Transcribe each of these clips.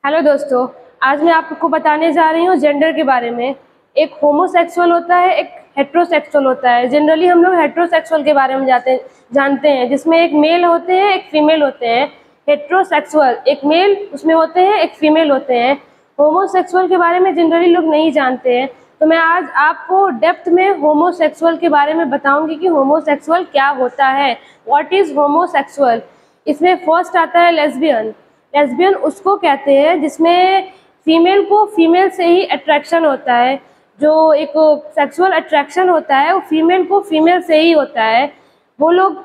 Hello दोस्तों, आज मैं आपको बताने जा रही हूँ जेंडर के बारे में। एक होमोसेक्सुअल होता है, एक हेट्रोसेक्सुअल होता है। जनरली हम लोग हेट्रोसेक्सुअल के बारे में जानते हैं, जिसमें एक मेल होते हैं, एक फीमेल होते हैं। हेट्रोसेक्सुअल एक मेल उसमें होते हैं, एक फीमेल होते हैं। होमोसेक्सुअल के बारे में जनरली लोग नहीं जानते हैं, तो मैं आज आपको डेप्थ में होमोसेक्सुअल के बारे में बताऊंगी कि होमोसेक्सुअल क्या होता है, व्हाट इज होमोसेक्सुअल। इसमें फर्स्ट आता है लेस्बियन। लेस्बियन उसको कहते हैं जिसमें फीमेल को फीमेल से ही अट्रैक्शन होता है। जो एक सेक्सुअल अट्रैक्शन होता है वो फीमेल को फीमेल से ही होता है। वो लोग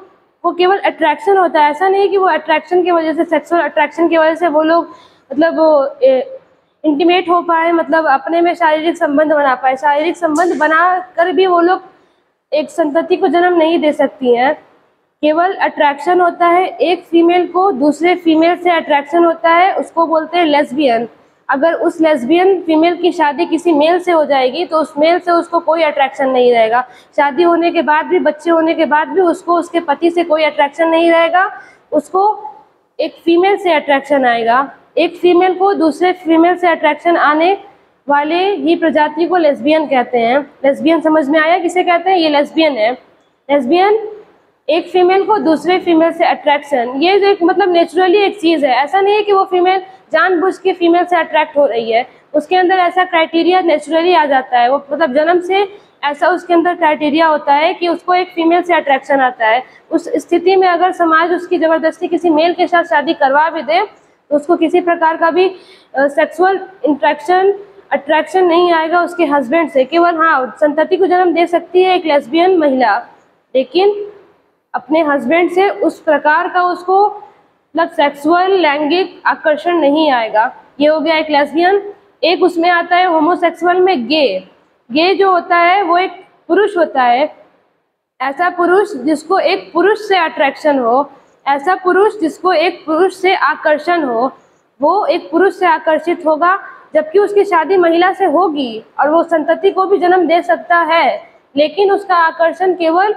को केवल अट्रैक्शन होता है, ऐसा नहीं कि वो अट्रैक्शन की वजह से, सेक्सुअल अट्रैक्शन की वजह से वो लोग मतलब इंटीमेट हो पाए, मतलब अपने में शारीरिक संबंध बना पाए। शारीरिक संबंध बना कर भी वो लोग एक संतति को जन्म नहीं दे सकती हैं। केवल अट्रैक्शन होता है, एक फीमेल को दूसरे फीमेल से अट्रैक्शन होता है, उसको बोलते हैं लेस्बियन। अगर उस लेस्बियन फीमेल की शादी किसी मेल से हो जाएगी तो उस मेल से उसको कोई अट्रैक्शन नहीं रहेगा। शादी होने के बाद भी, बच्चे होने के बाद भी उसको उसके पति से कोई अट्रैक्शन नहीं रहेगा, उसको एक फीमेल से अट्रैक्शन आएगा। एक फीमेल को दूसरे फीमेल से अट्रैक्शन आने वाले ही प्रजाति को लेस्बियन कहते हैं। लेस्बियन समझ में आया किसे कहते हैं? ये लेस्बियन है। लेस्बियन एक फीमेल को दूसरे फीमेल से अट्रैक्शन, ये जो एक मतलब नेचुरली एक चीज़ है। ऐसा नहीं है कि वो फीमेल जानबूझ के फीमेल से अट्रैक्ट हो रही है, उसके अंदर ऐसा क्राइटेरिया नेचुरली आ जाता है। वो मतलब जन्म से ऐसा उसके अंदर क्राइटेरिया होता है कि उसको एक फीमेल से अट्रैक्शन आता है। उस स्थिति में अगर समाज उसकी ज़बरदस्ती किसी मेल के साथ शादी करवा भी दे तो उसको किसी प्रकार का भी सेक्सुअल अट्रैक्शन नहीं आएगा उसके हस्बैंड से। केवल हाँ, संतति को जन्म दे सकती है एक लेस्बियन महिला, लेकिन अपने हस्बैंड से उस प्रकार का उसको मतलब सेक्सुअल लैंगिक आकर्षण नहीं आएगा। ये हो गया एक लेस्बियन। एक उसमें आता है होमोसेक्सुअल में गे। गे जो होता है वो एक पुरुष होता है, ऐसा पुरुष जिसको एक पुरुष से अट्रैक्शन हो, ऐसा पुरुष जिसको एक पुरुष से आकर्षण हो। वो एक पुरुष से आकर्षित होगा, जबकि उसकी शादी महिला से होगी और वो संतति को भी जन्म दे सकता है, लेकिन उसका आकर्षण केवल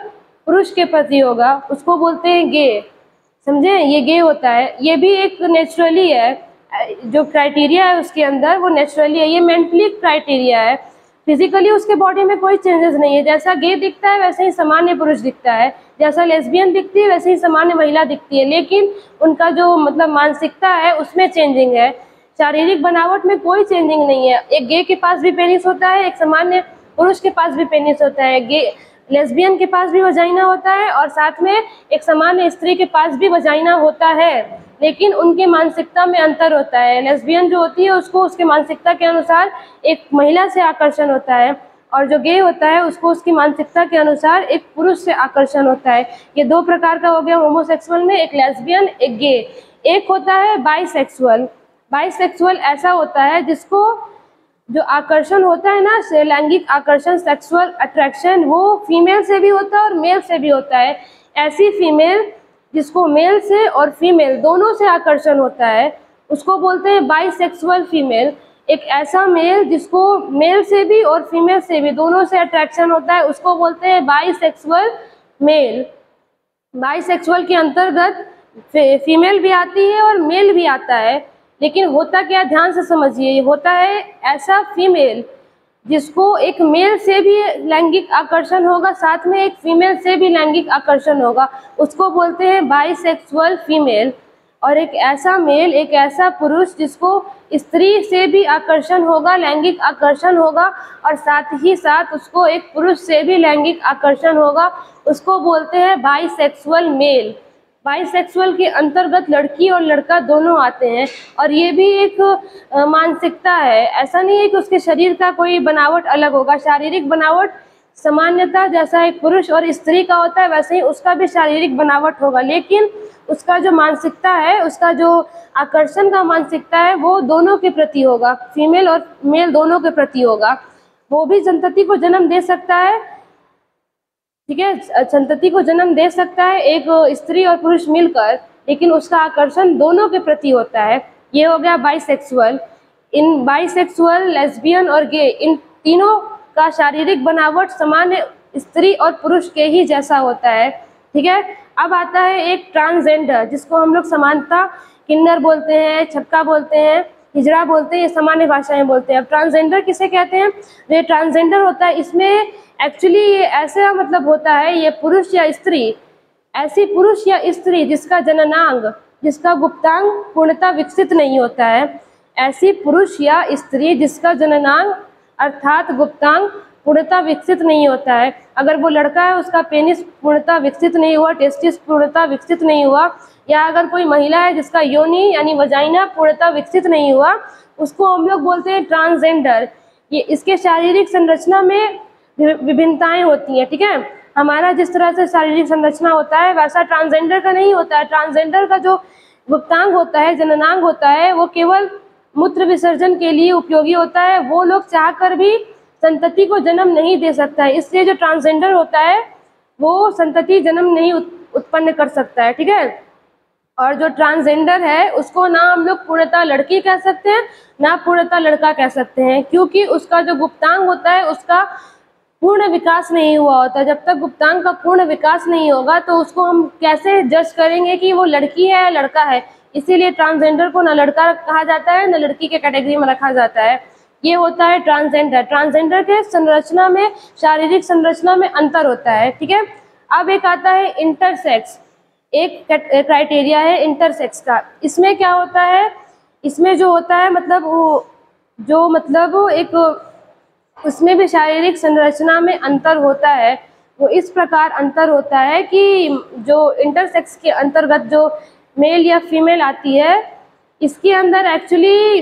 पुरुष के प्रति होगा। उसको बोलते हैं गे। समझे? ये गे होता है। ये भी एक नेचुरली है, जो क्राइटेरिया है उसके अंदर वो नेचुरली है। ये मेंटली क्राइटेरिया है, फिजिकली उसके बॉडी में कोई चेंजेस नहीं है। जैसा गे दिखता है वैसे ही सामान्य पुरुष दिखता है, जैसा लेस्बियन दिखती है वैसे ही सामान्य महिला दिखती है, लेकिन उनका जो मतलब मानसिकता है उसमें चेंजिंग है। शारीरिक बनावट में कोई चेंजिंग नहीं है। एक गे के पास भी पेनिस होता है, एक सामान्य पुरुष के पास भी पेनिस होता है। गे लेस्बियन के पास भी वजाइना होता है और साथ में एक सामान्य स्त्री के पास भी वजाइना होता है, लेकिन उनके मानसिकता में अंतर होता है। लेस्बियन जो होती है उसको उसके मानसिकता के अनुसार एक महिला से आकर्षण होता है, और जो गे होता है उसको उसकी मानसिकता के अनुसार एक पुरुष से आकर्षण होता है। ये दो प्रकार का हो गया होमोसेक्सुअल में, एक लेस्बियन, एक गे। एक होता है बाइसेक्सुअल। बाइसेक्सुअल ऐसा होता है जिसको जो आकर्षण होता है ना, लैंगिक आकर्षण, सेक्सुअल अट्रैक्शन, वो फीमेल से भी होता है और मेल से भी होता है। ऐसी फीमेल जिसको मेल से और फीमेल दोनों से आकर्षण होता है उसको बोलते हैं बाइसेक्सुअल फीमेल। एक ऐसा मेल जिसको मेल से भी और फीमेल से भी दोनों से अट्रैक्शन होता है उसको बोलते हैं बाइसेक्सुअल मेल। बाइसेक्सुअल के अंतर्गत फीमेल भी आती है और मेल भी आता है, लेकिन होता क्या, ध्यान से समझिए। होता है ऐसा फीमेल जिसको एक मेल से भी लैंगिक आकर्षण होगा, साथ में एक फीमेल से भी लैंगिक आकर्षण होगा, उसको बोलते हैं बाइसेक्सुअल फीमेल। और एक ऐसा मेल, एक ऐसा पुरुष जिसको स्त्री से भी आकर्षण होगा, लैंगिक आकर्षण होगा, और साथ ही साथ उसको एक पुरुष से भी लैंगिक आकर्षण होगा, उसको बोलते हैं बाइसेक्सुअल मेल। बाइसेक्सुअल के अंतर्गत लड़की और लड़का दोनों आते हैं, और ये भी एक मानसिकता है। ऐसा नहीं है कि उसके शरीर का कोई बनावट अलग होगा। शारीरिक बनावट सामान्यतः जैसा एक पुरुष और स्त्री का होता है वैसे ही उसका भी शारीरिक बनावट होगा, लेकिन उसका जो मानसिकता है, उसका जो आकर्षण का मानसिकता है वो दोनों के प्रति होगा, फीमेल और मेल दोनों के प्रति होगा। वो भी संतति को जन्म दे सकता है, ठीक है, संतति को जन्म दे सकता है एक स्त्री और पुरुष मिलकर, लेकिन उसका आकर्षण दोनों के प्रति होता है। ये हो गया बाइसेक्सुअल। इन बाइसेक्सुअल, लेस्बियन और गे, इन तीनों का शारीरिक बनावट सामान्य स्त्री और पुरुष के ही जैसा होता है, ठीक है। अब आता है एक ट्रांसजेंडर, जिसको हम लोग समानता किन्नर बोलते हैं, छक्का बोलते हैं। हिजड़ा बोलते हैं, ये सामान्य भाषा में बोलते हैं। अब ट्रांसजेंडर किसे कहते हैं? जो ये ट्रांसजेंडर होता है इसमें एक्चुअली ये ऐसा मतलब होता है, ये पुरुष या स्त्री, ऐसी पुरुष या स्त्री जिसका जननांग, जिसका गुप्तांग पूर्णतः विकसित नहीं होता है, ऐसी पुरुष या स्त्री जिसका जननांग अर्थात गुप्तांग पूर्णतः विकसित नहीं होता है। अगर वो लड़का है, उसका पेनिस पूर्णतः विकसित नहीं हुआ, टेस्टिस पूर्णतः विकसित नहीं हुआ, या अगर कोई महिला है जिसका योनि यानी वजाइना पूर्णतः विकसित नहीं हुआ, उसको हम लोग बोलते हैं ट्रांसजेंडर। ये इसके शारीरिक संरचना में विभिन्नताएं होती हैं, ठीक है। हमारा जिस तरह से शारीरिक संरचना होता है वैसा ट्रांसजेंडर का नहीं होता है। ट्रांसजेंडर का जो गुप्तांग होता है, जननांग होता है, वो केवल मूत्र विसर्जन के लिए उपयोगी होता है। वो लोग चाहकर भी संतति को जन्म नहीं दे सकता है, इसलिए जो ट्रांसजेंडर होता है वो संतति जन्म नहीं उत्पन्न कर सकता है, ठीक है। और जो ट्रांसजेंडर है उसको ना हम लोग पूर्णतः लड़की कह सकते हैं, ना पूर्णतः लड़का कह सकते हैं, क्योंकि उसका जो गुप्तांग होता है उसका पूर्ण विकास नहीं हुआ होता। जब तक गुप्तांग का पूर्ण विकास नहीं होगा तो उसको हम कैसे जज करेंगे कि वो लड़की है या लड़का है। इसीलिए ट्रांसजेंडर को ना लड़का कहा जाता है ना लड़की के कैटेगरी में रखा जाता है। ये होता है ट्रांसजेंडर। ट्रांसजेंडर के संरचना में, शारीरिक संरचना में अंतर होता है, ठीक है। अब एक आता है इंटरसेक्स। एक क्राइटेरिया है इंटरसेक्स का। इसमें क्या होता है, इसमें जो होता है मतलब वो जो मतलब एक उसमें भी शारीरिक संरचना में अंतर होता है। वो इस प्रकार अंतर होता है कि जो इंटरसेक्स के अंतर्गत जो मेल या फीमेल आती है, इसके अंदर एक्चुअली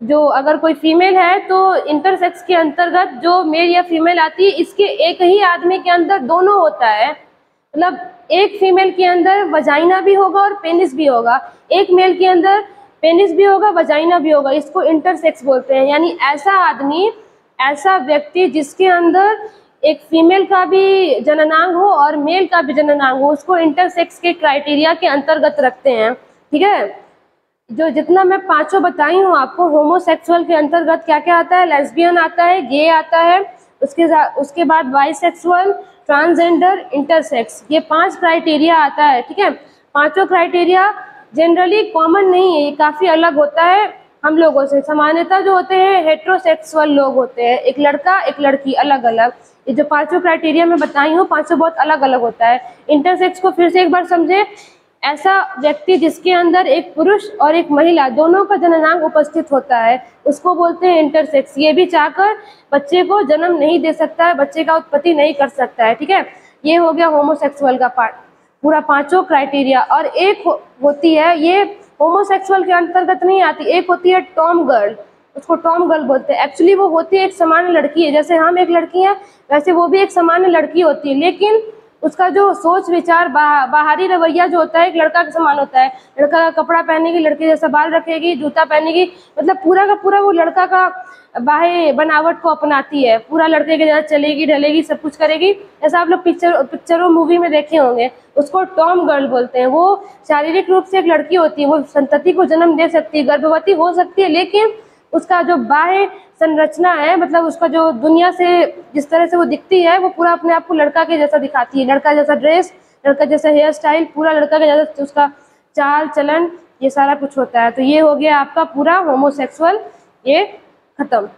जो अगर कोई फीमेल है तो इंटरसेक्स के अंतर्गत जो मेल या फीमेल आती है, इसके एक ही आदमी के अंदर दोनों होता है। मतलब एक फीमेल के अंदर वजाइना भी होगा और पेनिस भी होगा, एक मेल के अंदर पेनिस भी होगा, वजाइना भी होगा। इसको इंटरसेक्स बोलते हैं। यानी ऐसा आदमी, ऐसा व्यक्ति जिसके अंदर एक फीमेल का भी जननांग हो और मेल का भी जननांग हो, उसको इंटरसेक्स के क्राइटेरिया के अंतर्गत रखते हैं, ठीक है। जो जितना मैं पांचों बताई हूँ आपको, होमोसेक्सुअल के अंतर्गत क्या क्या आता है, लेस्बियन आता है, गे आता है, उसके बाद बाइसेक्सुअल, ट्रांसजेंडर, इंटरसेक्स, ये 5 क्राइटेरिया आता है, ठीक है। पांचों क्राइटेरिया जनरली कॉमन नहीं है, ये काफ़ी अलग होता है हम लोगों से। सामान्यतः जो होते हैं हेट्रोसेक्सुअल लोग होते हैं, एक लड़का एक लड़की, अलग अलग। ये जो पांचों क्राइटेरिया मैं बताई हूँ, पांचों बहुत अलग अलग होता है। इंटरसेक्स को फिर से एक बार समझे, ऐसा व्यक्ति जिसके अंदर एक पुरुष और एक महिला दोनों का जननांग उपस्थित होता है, उसको बोलते हैं इंटरसेक्स। ये भी चाहकर बच्चे को जन्म नहीं दे सकता है, बच्चे का उत्पत्ति नहीं कर सकता है, ठीक है। ये हो गया होमोसेक्सुअल का पार्ट, पूरा पांचों क्राइटेरिया। और एक होती है, ये होमोसेक्सुअल के अंतर्गत नहीं आती, एक होती है टॉम गर्ल, उसको टॉम गर्ल बोलते हैं। एक्चुअली वो होती है एक सामान्य लड़की है, जैसे हम एक लड़की हैं वैसे वो भी एक सामान्य लड़की होती है, लेकिन उसका जो सोच विचार, बाहरी रवैया जो होता है एक लड़का के समान होता है। लड़का का कपड़ा पहनेगी, लड़के जैसा बाल रखेगी, जूता पहनेगी, मतलब पूरा का पूरा वो लड़का का बाह्य बनावट को अपनाती है, पूरा लड़के के जैसा चलेगी, ढलेगी, सब कुछ करेगी। ऐसा आप लोग पिक्चरों मूवी में देखे होंगे। उसको टॉम गर्ल बोलते हैं। वो शारीरिक रूप से एक लड़की होती है, वो संतति को जन्म दे सकती है, गर्भवती हो सकती है, लेकिन उसका जो बाह्य संरचना है, मतलब उसका जो दुनिया से जिस तरह से वो दिखती है, वो पूरा अपने आप को लड़का के जैसा दिखाती है। लड़का जैसा ड्रेस, लड़का जैसा हेयर स्टाइल, पूरा लड़का के जैसा उसका चाल चलन, ये सारा कुछ होता है। तो ये हो गया आपका पूरा होमोसेक्सुअल, ये खत्म।